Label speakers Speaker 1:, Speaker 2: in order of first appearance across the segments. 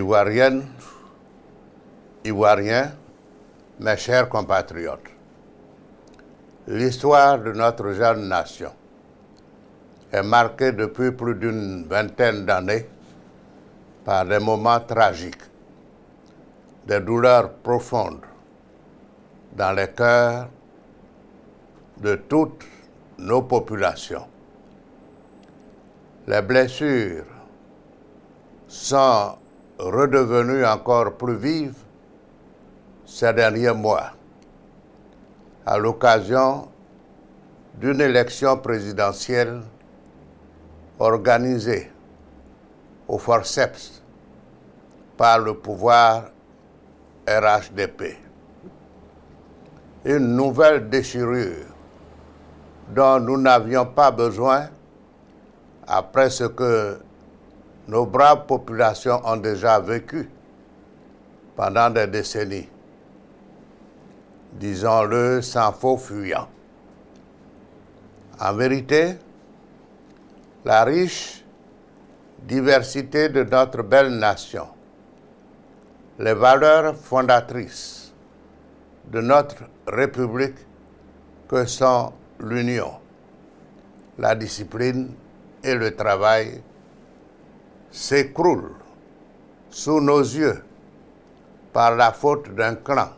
Speaker 1: Ivoiriennes, Ivoiriens, mes chers compatriotes, l'histoire de notre jeune nation est marquée depuis plus d'une vingtaine d'années par des moments tragiques, des douleurs profondes dans les cœurs de toutes nos populations. Les blessures sont redevenues encore plus vives ces derniers mois à l'occasion d'une élection présidentielle organisée au forceps par le pouvoir RHDP. Une nouvelle déchirure dont nous n'avions pas besoin après ce que nos braves populations ont déjà vécu pendant des décennies. Disons-le sans faux fuyant. En vérité, la riche diversité de notre belle nation, les valeurs fondatrices de notre République que sont l'union, la discipline et le travail s'écroulent sous nos yeux par la faute d'un clan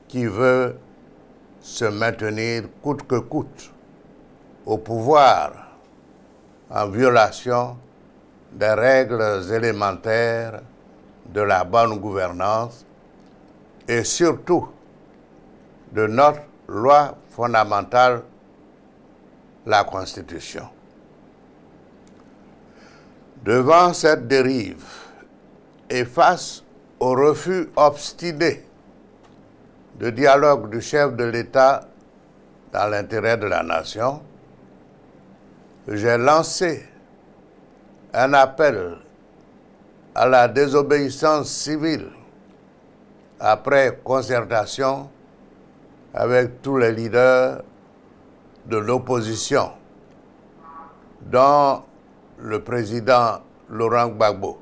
Speaker 1: qui veut se maintenir coûte que coûte au pouvoir en violation des règles élémentaires de la bonne gouvernance et surtout de notre loi fondamentale, la Constitution. Devant cette dérive et face au refus obstiné de dialogue du chef de l'État dans l'intérêt de la nation, j'ai lancé un appel à la désobéissance civile après concertation avec tous les leaders de l'opposition, dont le président Laurent Gbagbo.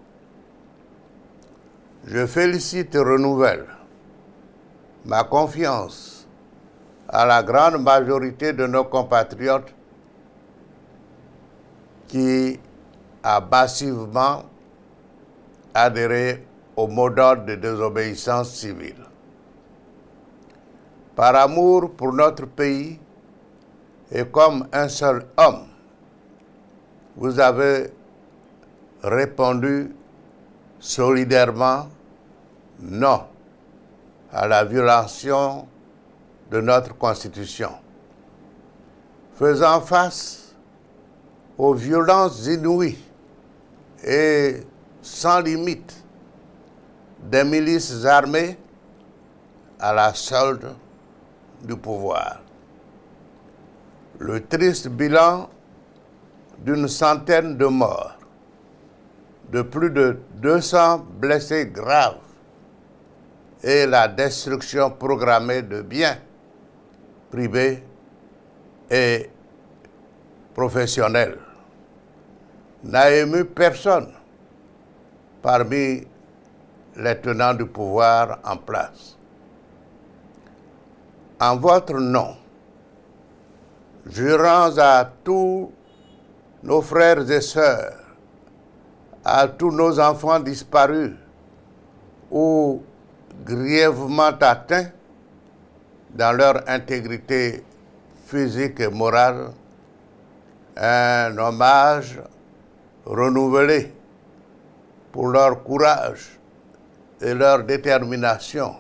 Speaker 1: Je félicite et renouvelle ma confiance à la grande majorité de nos compatriotes qui a massivement adhéré au mot d'ordre de désobéissance civile. Par amour pour notre pays et comme un seul homme, vous avez répondu solidairement non à la violation de notre Constitution, faisant face aux violences inouïes et sans limite des milices armées à la solde du pouvoir. Le triste bilan d'une centaine de morts, de plus de 200 blessés graves et la destruction programmée de biens privés et professionnels n'a ému personne parmi les tenants du pouvoir en place. En votre nom, je rends à tous nos frères et sœurs, à tous nos enfants disparus ou grièvement atteints dans leur intégrité physique et morale, un hommage renouvelé pour leur courage et leur détermination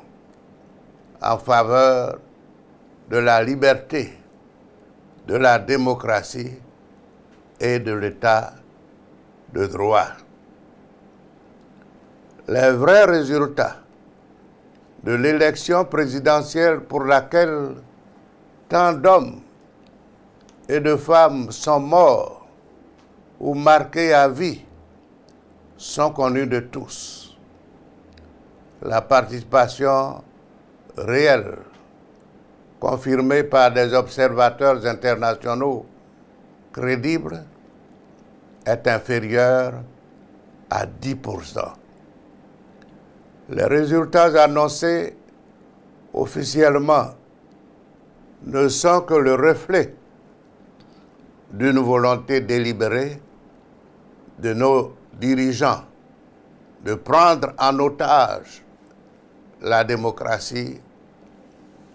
Speaker 1: en faveur de la liberté, de la démocratie et de l'État de droit. Les vrais résultats de l'élection présidentielle pour laquelle tant d'hommes et de femmes sont morts ou marqués à vie sont connus de tous. La participation réelle, confirmée par des observateurs internationaux crédibles, est inférieure à 10%. Les résultats annoncés officiellement ne sont que le reflet d'une volonté délibérée de nos dirigeants de prendre en otage la démocratie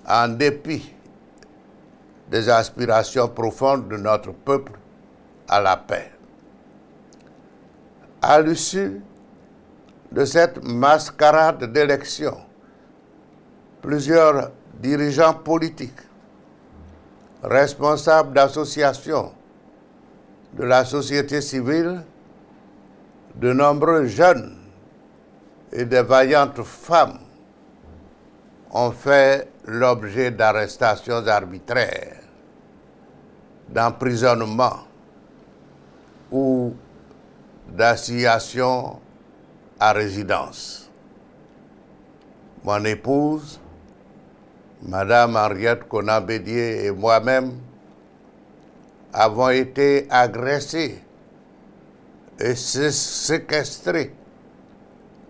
Speaker 1: en dépit des aspirations profondes de notre peuple à la paix. À l'issue de cette mascarade d'élections, plusieurs dirigeants politiques, responsables d'associations de la société civile, de nombreux jeunes et de vaillantes femmes ont fait l'objet d'arrestations arbitraires, d'emprisonnements ou d'assignation à résidence. Mon épouse, Madame Henriette Konan-Bédié et moi-même avons été agressés et séquestrés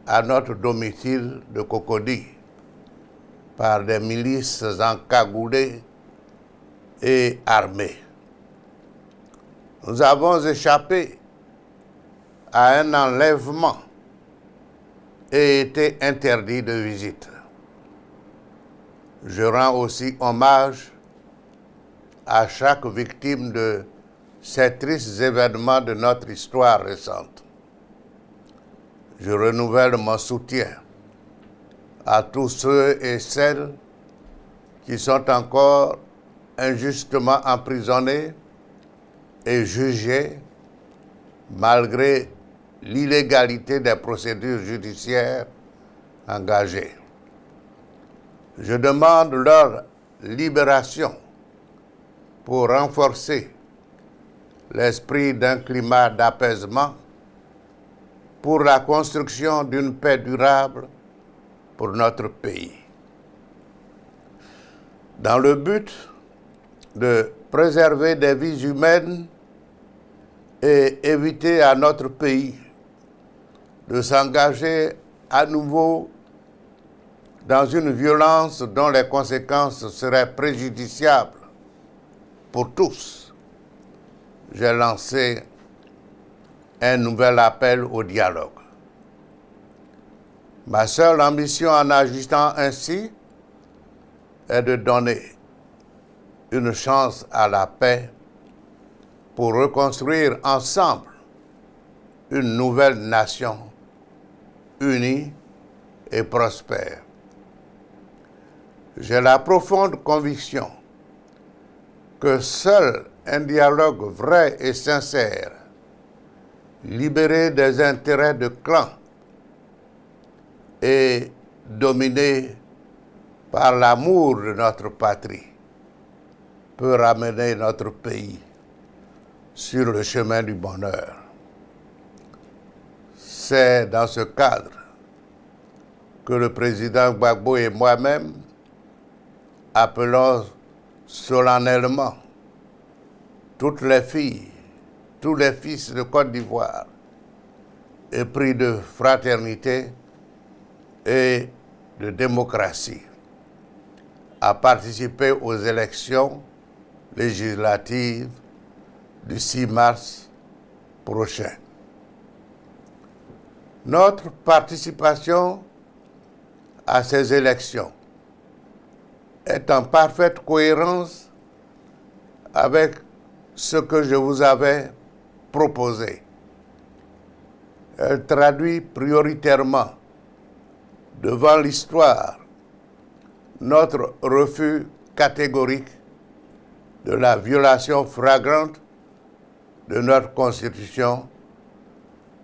Speaker 1: à notre domicile de Cocody par des milices encagoulées et armées. Nous avons échappé à un enlèvement et été interdits de visite. Je rends aussi hommage à chaque victime de ces tristes événements de notre histoire récente. Je renouvelle mon soutien à tous ceux et celles qui sont encore injustement emprisonnés et jugés malgré l'illégalité des procédures judiciaires engagées. Je demande leur libération pour renforcer l'esprit d'un climat d'apaisement pour la construction d'une paix durable pour notre pays. Dans le but de préserver des vies humaines et éviter à notre pays de s'engager à nouveau dans une violence dont les conséquences seraient préjudiciables pour tous, j'ai lancé un nouvel appel au dialogue. Ma seule ambition en agissant ainsi est de donner une chance à la paix pour reconstruire ensemble une nouvelle nation unie et prospère. J'ai la profonde conviction que seul un dialogue vrai et sincère, libéré des intérêts de clans et dominé par l'amour de notre patrie, peut ramener notre pays sur le chemin du bonheur. C'est dans ce cadre que le président Gbagbo et moi-même appelons solennellement toutes les filles, tous les fils de Côte d'Ivoire, épris de fraternité et de démocratie, à participer aux élections législatives du 6 mars prochain. Notre participation à ces élections est en parfaite cohérence avec ce que je vous avais proposé. Elle traduit prioritairement devant l'histoire notre refus catégorique de la violation flagrante de notre Constitution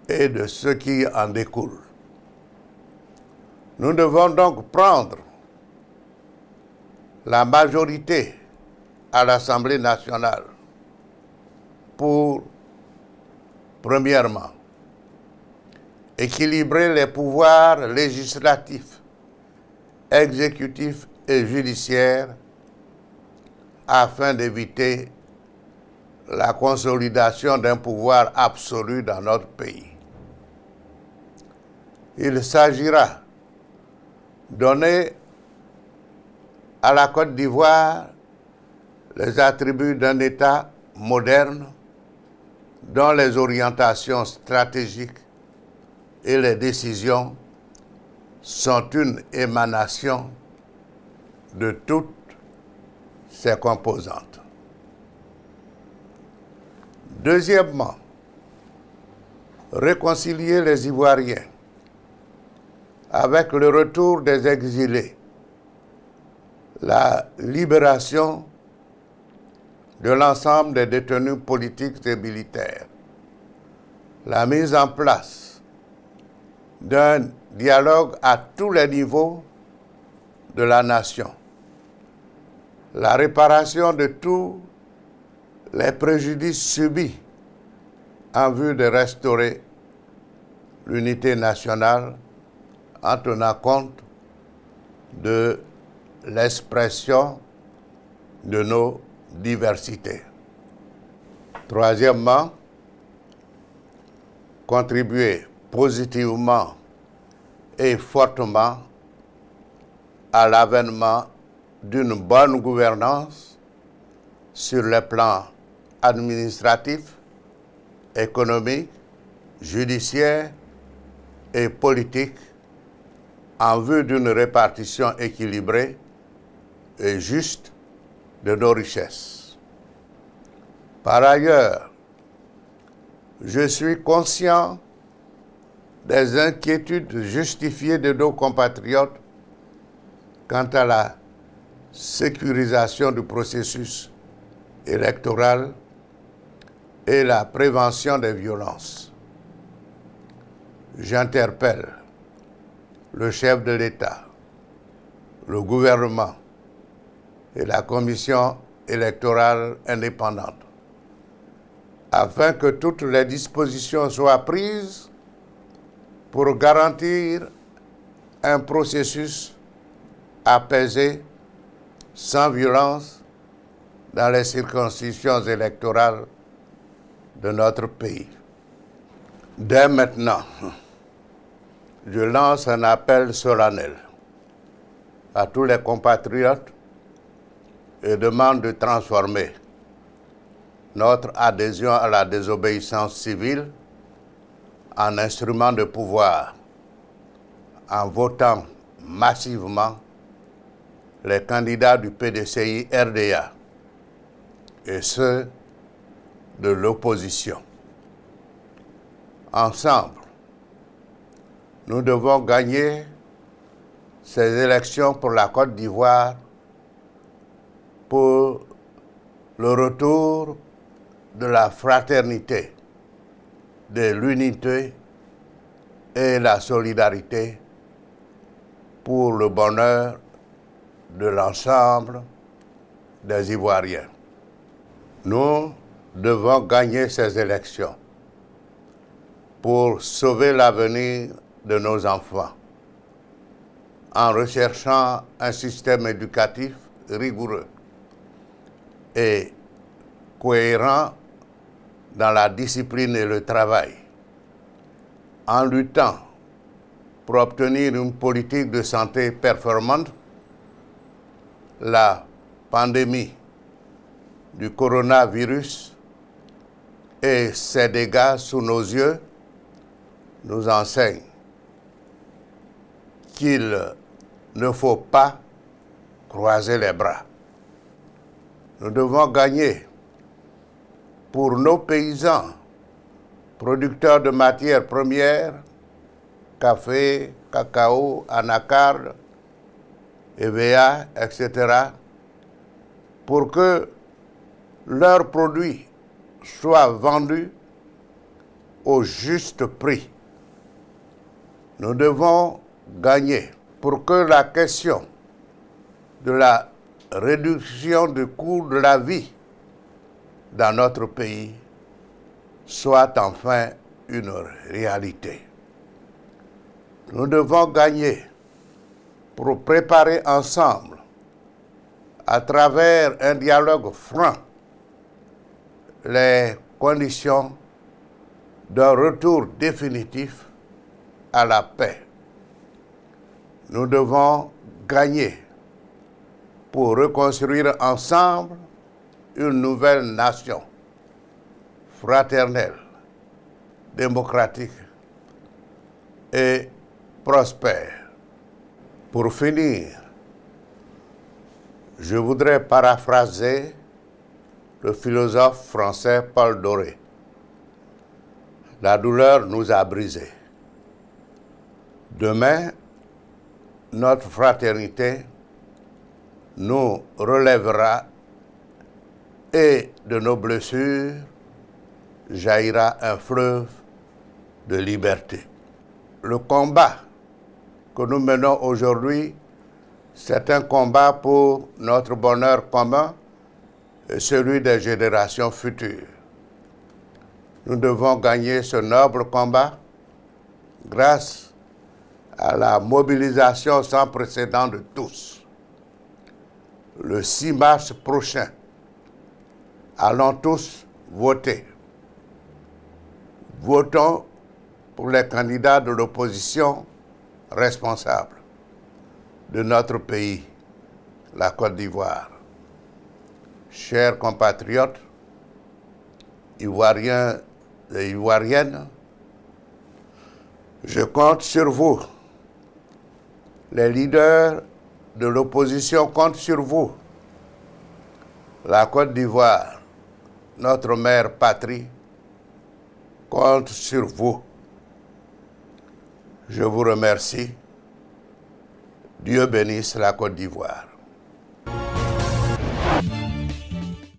Speaker 1: et de ce qui en découle. Nous devons donc prendre la majorité à l'Assemblée nationale pour, premièrement, équilibrer les pouvoirs législatifs, exécutifs et judiciaires afin d'éviter la consolidation d'un pouvoir absolu dans notre pays. Il s'agira donner à la Côte d'Ivoire les attributs d'un État moderne dont les orientations stratégiques et les décisions sont une émanation de toutes ses composantes. Deuxièmement, réconcilier les Ivoiriens avec le retour des exilés, la libération de l'ensemble des détenus politiques et militaires, la mise en place d'un dialogue à tous les niveaux de la nation, la réparation de tous les préjudices subis en vue de restaurer l'unité nationale en tenant compte de l'expression de nos diversités. Troisièmement, contribuer positivement et fortement à l'avènement d'une bonne gouvernance sur les plans administratif, économique, judiciaire et politique en vue d'une répartition équilibrée et juste de nos richesses. Par ailleurs, je suis conscient des inquiétudes justifiées de nos compatriotes quant à la sécurisation du processus électoral et la prévention des violences. J'interpelle le chef de l'État, le gouvernement et la commission électorale indépendante afin que toutes les dispositions soient prises pour garantir un processus apaisé, sans violence, dans les circonscriptions électorales de notre pays. Dès maintenant, je lance un appel solennel à tous les compatriotes et demande de transformer notre adhésion à la désobéissance civile en instrument de pouvoir en votant massivement les candidats du PDCI-RDA et ceux de l'opposition. Ensemble, nous devons gagner ces élections pour la Côte d'Ivoire pour le retour de la fraternité, de l'unité et la solidarité pour le bonheur de l'ensemble des Ivoiriens. Nous devons gagner ces élections pour sauver l'avenir de nos enfants en recherchant un système éducatif rigoureux et cohérent dans la discipline et le travail, en luttant pour obtenir une politique de santé performante. La pandémie du coronavirus et ses dégâts sous nos yeux nous enseignent qu'il ne faut pas croiser les bras. Nous devons gagner pour nos paysans, producteurs de matières premières, café, cacao, anacarde, EVA, etc., pour que leurs produits soient vendus au juste prix. Nous devons gagner pour que la question de la réduction du coût de la vie dans notre pays soit enfin une réalité. Nous devons gagner pour préparer ensemble, à travers un dialogue franc, les conditions d'un retour définitif à la paix. Nous devons gagner pour reconstruire ensemble une nouvelle nation fraternelle, démocratique et prospère. Pour finir, je voudrais paraphraser le philosophe français Paul Doré. La douleur nous a brisés. Demain, notre fraternité nous relèvera et de nos blessures jaillira un fleuve de liberté. Le combat que nous menons aujourd'hui, c'est un combat pour notre bonheur commun et celui des générations futures. Nous devons gagner ce noble combat grâce à la mobilisation sans précédent de tous. Le 6 mars prochain, allons tous voter. Votons pour les candidats de l'opposition responsables de notre pays, la Côte d'Ivoire. Chers compatriotes, Ivoiriens et Ivoiriennes, je compte sur vous. Les leaders de l'opposition comptent sur vous. La Côte d'Ivoire, notre mère patrie, compte sur vous. Je vous remercie. Dieu bénisse la Côte d'Ivoire.